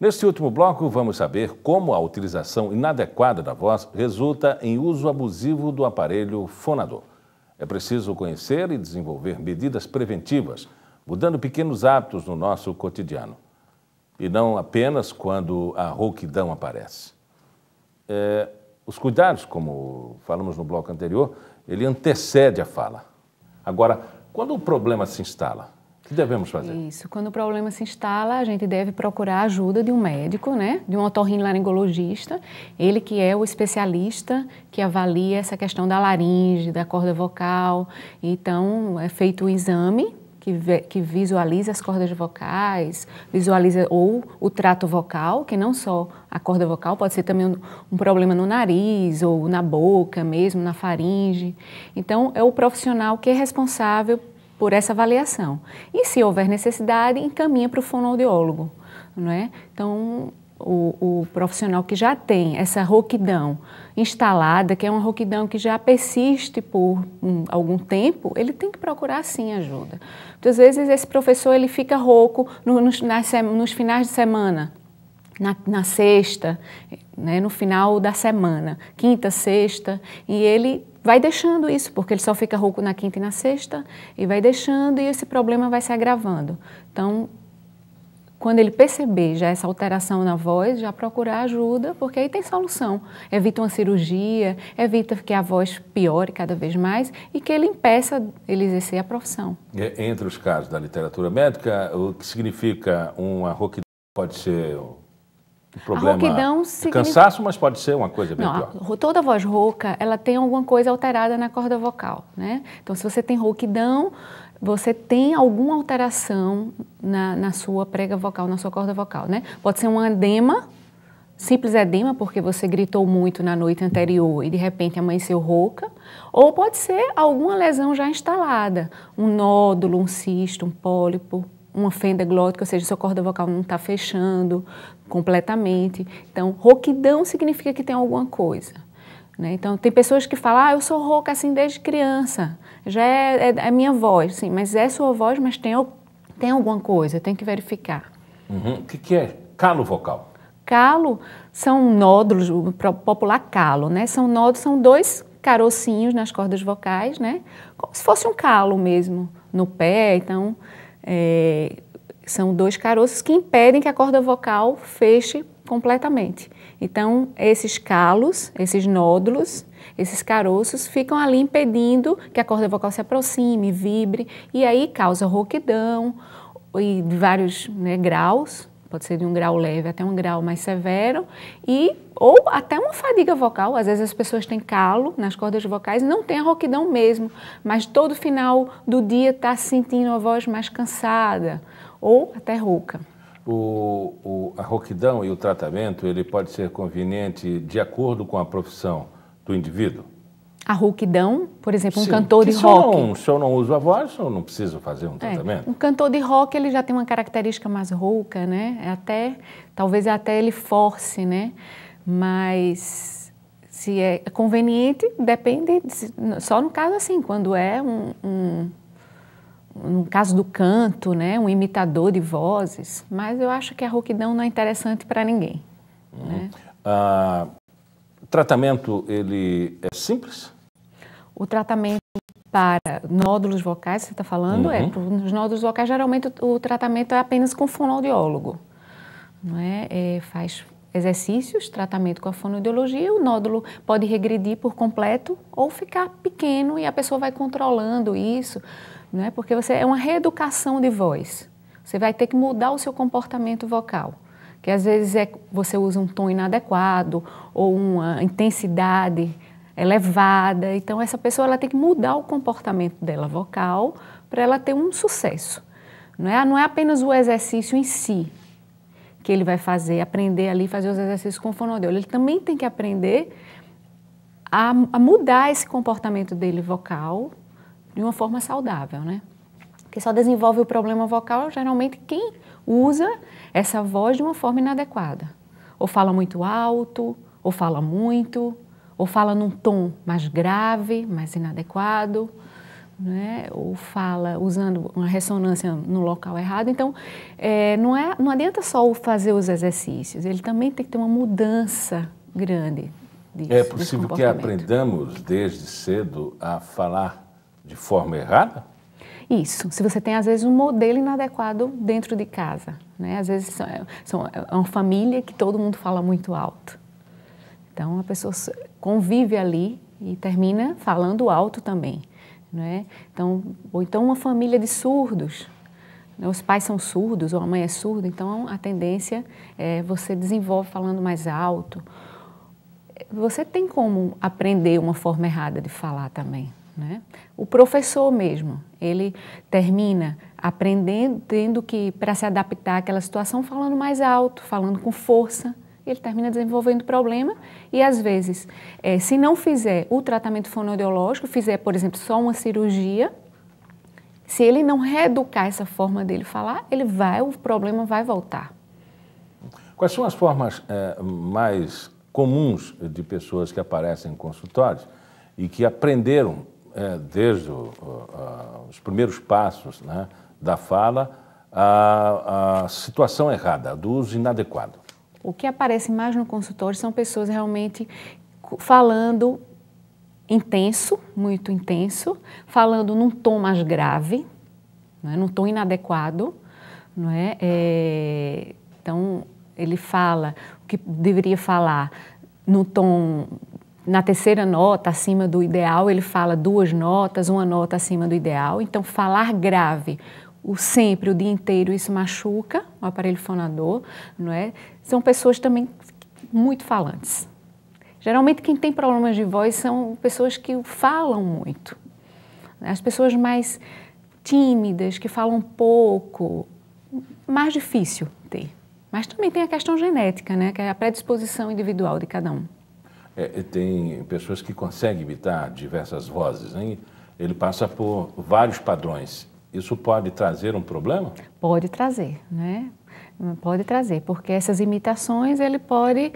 Neste último bloco, vamos saber como a utilização inadequada da voz resulta em uso abusivo do aparelho fonador. É preciso conhecer e desenvolver medidas preventivas, mudando pequenos hábitos no nosso cotidiano. E não apenas quando a rouquidão aparece. Os cuidados, como falamos no bloco anterior, ele antecede a fala. Agora, quando o problema se instala, o que devemos fazer? Isso, quando o problema se instala, a gente deve procurar a ajuda de um médico, né? De um otorrinolaringologista, ele que é o especialista que avalia essa questão da laringe, da corda vocal. Então, é feito o exame que visualiza as cordas vocais, visualiza ou o trato vocal, que não só a corda vocal, pode ser também um problema no nariz ou na boca mesmo, na faringe. Então, é o profissional que é responsável por essa avaliação. E se houver necessidade, encaminha para o fonoaudiólogo, não é? Então, o profissional que já tem essa rouquidão instalada, que é uma rouquidão que já persiste por algum tempo, ele tem que procurar sim ajuda. Muitas vezes esse professor ele fica rouco nos finais de semana, na sexta, né, no final da semana, quinta, sexta, e ele vai deixando isso, porque ele só fica rouco na quinta e na sexta, e vai deixando e esse problema vai se agravando. Então, quando ele perceber já essa alteração na voz, já procurar ajuda, porque aí tem solução. Evita uma cirurgia, evita que a voz piore cada vez mais e que ele impeça ele exercer a profissão. Entre os casos da literatura médica, o que significa uma rouquidão pode ser um problema de cansaço, mas pode ser uma coisa bem pior. Toda voz rouca, ela tem alguma coisa alterada na corda vocal, né? Então, se você tem rouquidão, você tem alguma alteração na sua prega vocal, na sua corda vocal, né? Pode ser um edema, simples edema, porque você gritou muito na noite anterior e de repente amanheceu rouca, ou pode ser alguma lesão já instalada, um nódulo, um cisto, um pólipo, uma fenda glótica, ou seja, sua corda vocal não está fechando completamente. Então, rouquidão significa que tem alguma coisa. Então, tem pessoas que falam, eu sou rouca assim desde criança, já é minha voz, sim, mas é sua voz, mas tem alguma coisa, tem que verificar. O que é calo vocal? Calo são nódulos, o popular calo, né? São nódulos, são dois carocinhos nas cordas vocais, né? Como se fosse um calo mesmo no pé, então são dois caroços que impedem que a corda vocal feche completamente. Então, esses calos, esses nódulos, esses caroços ficam ali impedindo que a corda vocal se aproxime, vibre, e aí causa rouquidão, e de vários graus, pode ser de um grau leve até um grau mais severo, ou até uma fadiga vocal. Às vezes as pessoas têm calo nas cordas vocais e não tem a rouquidão mesmo, mas todo final do dia está sentindo a voz mais cansada, ou até rouca. A rouquidão e o tratamento, ele pode ser conveniente de acordo com a profissão do indivíduo? A rouquidão, por exemplo, um Sim, cantor de rock. Se eu não uso a voz, eu não preciso fazer um tratamento? Um cantor de rock, ele já tem uma característica mais rouca, né? Talvez até ele force, né? Mas se é conveniente, depende, só no caso assim, quando é no caso do canto, né, um imitador de vozes, mas eu acho que a rouquidão não é interessante para ninguém. Né? O tratamento, ele é simples? O tratamento para nódulos vocais, você está falando, os nódulos vocais, geralmente o tratamento é apenas com fonoaudiólogo. Não é? Faz exercícios, tratamento com a fonoaudiologia, o nódulo pode regredir por completo ou ficar pequeno e a pessoa vai controlando isso. Não é? Porque é uma reeducação de voz. Você vai ter que mudar o seu comportamento vocal, que às vezes você usa um tom inadequado ou uma intensidade elevada. Então, essa pessoa ela tem que mudar o comportamento dela vocal para ela ter um sucesso. Não é apenas o exercício em si que ele vai aprender ali, fazer os exercícios com o fonoaudiólogo. Ele também tem que aprender a mudar esse comportamento dele vocal de uma forma saudável, né? Porque só desenvolve o problema vocal, geralmente, quem usa essa voz de uma forma inadequada. Ou fala muito alto, ou fala muito, ou fala num tom mais grave, mais inadequado, né? Ou fala usando uma ressonância no local errado. Então, não adianta só fazer os exercícios, ele também tem que ter uma mudança grande disso. É possível que aprendamos desde cedo a falar de forma errada? Isso, se você tem às vezes um modelo inadequado dentro de casa, né? Às vezes é uma família que todo mundo fala muito alto. Então a pessoa convive ali e termina falando alto também, né? Ou então uma família de surdos, né? Os pais são surdos ou a mãe é surda, então a tendência é você desenvolve falando mais alto. Você tem como aprender uma forma errada de falar também, né? O professor mesmo, ele termina aprendendo, tendo que, para se adaptar àquela situação, falando mais alto, falando com força, ele termina desenvolvendo problema e, às vezes, se não fizer o tratamento fonoaudiológico, fizer, por exemplo, só uma cirurgia, se ele não reeducar essa forma dele falar, o problema vai voltar. Quais são as formas mais comuns de pessoas que aparecem em consultórios e que aprenderam desde os primeiros passos, né, da fala a situação errada, do uso inadequado? O que aparece mais no consultório são pessoas realmente falando intenso, muito intenso, falando num tom mais grave, não é? Num tom inadequado, não é? Então, ele fala o que deveria falar no tom, na terceira nota acima do ideal, ele fala 2 notas, 1 nota acima do ideal. Então, falar grave sempre, o dia inteiro, isso machuca o aparelho fonador, não é? São pessoas também muito falantes. Geralmente, quem tem problemas de voz são pessoas que falam muito. As pessoas mais tímidas, que falam pouco, mais difícil ter. Mas também tem a questão genética, né? Que é a predisposição individual de cada um. Tem pessoas que conseguem imitar diversas vozes, hein? Ele passa por vários padrões. Isso pode trazer um problema? Pode trazer, né? Pode trazer, porque essas imitações ele pode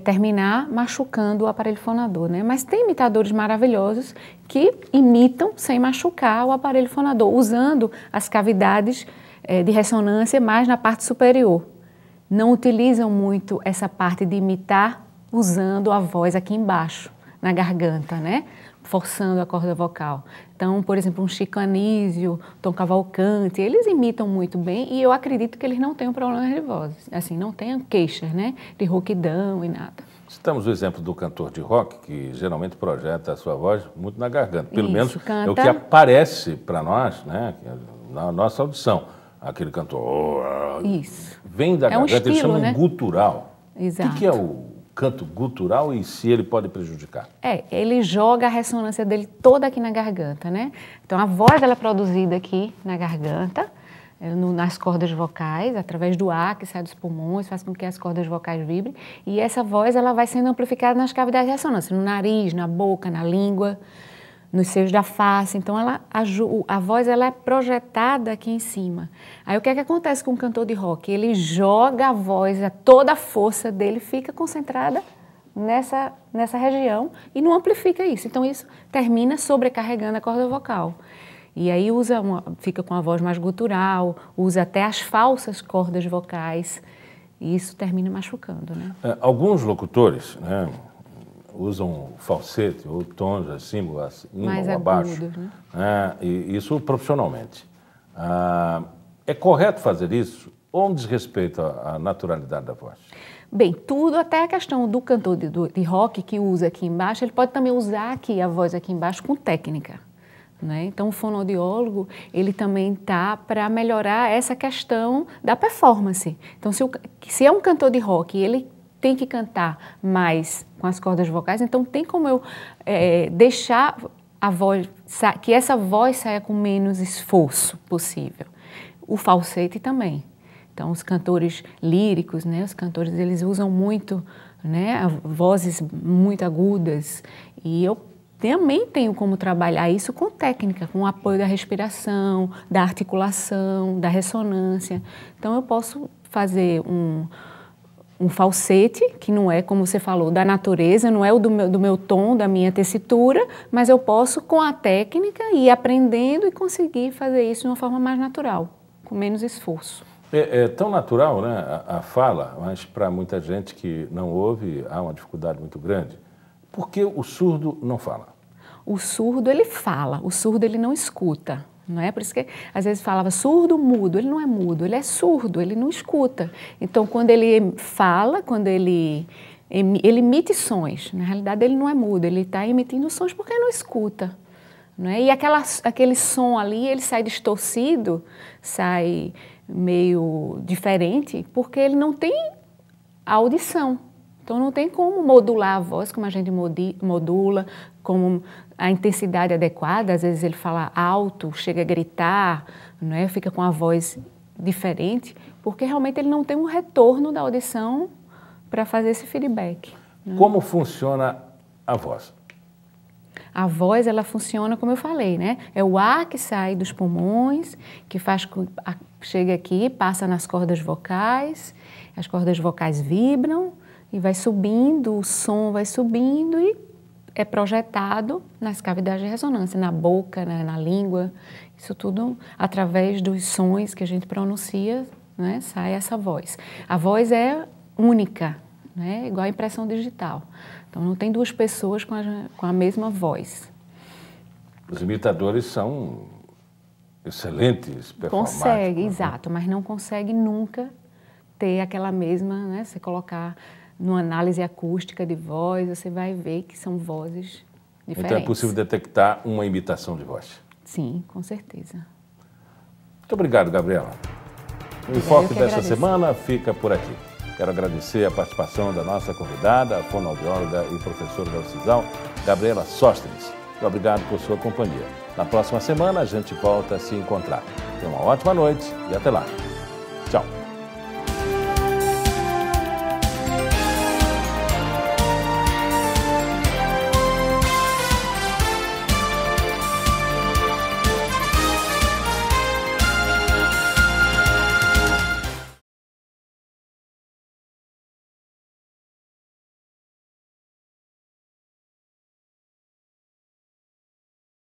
terminar machucando o aparelho fonador, né? Mas tem imitadores maravilhosos que imitam sem machucar o aparelho fonador, usando as cavidades de ressonância mais na parte superior. Não utilizam muito essa parte de imitar usando a voz aqui embaixo, na garganta, né? Forçando a corda vocal. Então, por exemplo, um Chico Anísio, Tom Cavalcante, eles imitam muito bem e eu acredito que eles não tenham problemas de voz, assim, não tenham queixas, né, de rouquidão e nada. Citamos o exemplo do cantor de rock, que geralmente projeta a sua voz muito na garganta, pelo menos canta... é o que aparece para nós, né, na nossa audição. Aquele cantor Isso. Vem da garganta, estilo, eles chamam né? Gutural. Exato. O que é o canto gutural e se ele pode prejudicar? Ele joga a ressonância dele toda aqui na garganta, né? Então, a voz ela é produzida aqui na garganta, nas cordas vocais, através do ar que sai dos pulmões, faz com que as cordas vocais vibrem, e essa voz ela vai sendo amplificada nas cavidades de ressonância, no nariz, na boca, na língua, nos seios da face. Então, a voz ela é projetada aqui em cima. Aí, o que é que acontece com o cantor de rock? Ele joga a voz, toda a força dele fica concentrada nessa região e não amplifica isso. Então, isso termina sobrecarregando a corda vocal. E aí, fica com a voz mais gutural, usa até as falsas cordas vocais e isso termina machucando, né? Alguns locutores, né, usam falsete ou tons acima ou abaixo, né? E isso profissionalmente. É correto fazer isso ou um desrespeito à naturalidade da voz? Bem, tudo, até a questão do cantor de rock que usa aqui embaixo, ele pode também usar aqui a voz aqui embaixo com técnica, né? Então, o fonoaudiólogo, ele também está para melhorar essa questão da performance. Então, se é um cantor de rock e ele tem que cantar mais com as cordas vocais, então tem como eu deixar a voz, que essa voz saia com menos esforço possível. O falsete também. Então, os cantores líricos, né, os cantores, eles usam muito, né, vozes muito agudas, e eu também tenho como trabalhar isso com técnica, com o apoio da respiração, da articulação, da ressonância. Então, eu posso fazer um falsete, que não é, como você falou, da natureza, não é o do meu tom, da minha tessitura, mas eu posso, com a técnica, ir aprendendo e conseguir fazer isso de uma forma mais natural, com menos esforço. É tão natural, né, a fala, mas para muita gente que não ouve, há uma dificuldade muito grande. Por que o surdo não fala? O surdo, ele fala, o surdo, ele não escuta. Não é? Por isso que às vezes falava surdo, mudo. Ele não é mudo, ele é surdo, ele não escuta. Então, quando ele fala, quando ele emite sons, na realidade ele não é mudo, ele está emitindo sons porque ele não escuta. Não é? E aquele som ali, ele sai distorcido, sai meio diferente, porque ele não tem audição. Então, não tem como modular a voz, como a gente modula, como a intensidade adequada. Às vezes ele fala alto, chega a gritar, não é? Fica com a voz diferente, porque realmente ele não tem um retorno da audição para fazer esse feedback. Como funciona a voz? A voz, ela funciona como eu falei, né? É o ar que sai dos pulmões, que chega aqui, passa nas cordas vocais, as cordas vocais vibram, e vai subindo, o som vai subindo e é projetado nas cavidades de ressonância, na boca, na língua, isso tudo através dos sons que a gente pronuncia, né, sai essa voz. A voz é única, né, igual a impressão digital. Então não tem duas pessoas com a mesma voz. Os imitadores são excelentes performáticos. Consegue, exato, mas não consegue nunca ter aquela mesma, né, você colocar numa análise acústica de voz, você vai ver que são vozes diferentes. Então é possível detectar uma imitação de voz? Sim, com certeza. Muito obrigado, Gabriela. O Enfoque desta semana fica por aqui. Quero agradecer a participação da nossa convidada, a fonoaudióloga e professora da UFSISAL, Gabriela Sóstenes. Obrigado por sua companhia. Na próxima semana a gente volta a se encontrar. Tenha uma ótima noite e até lá. Tchau.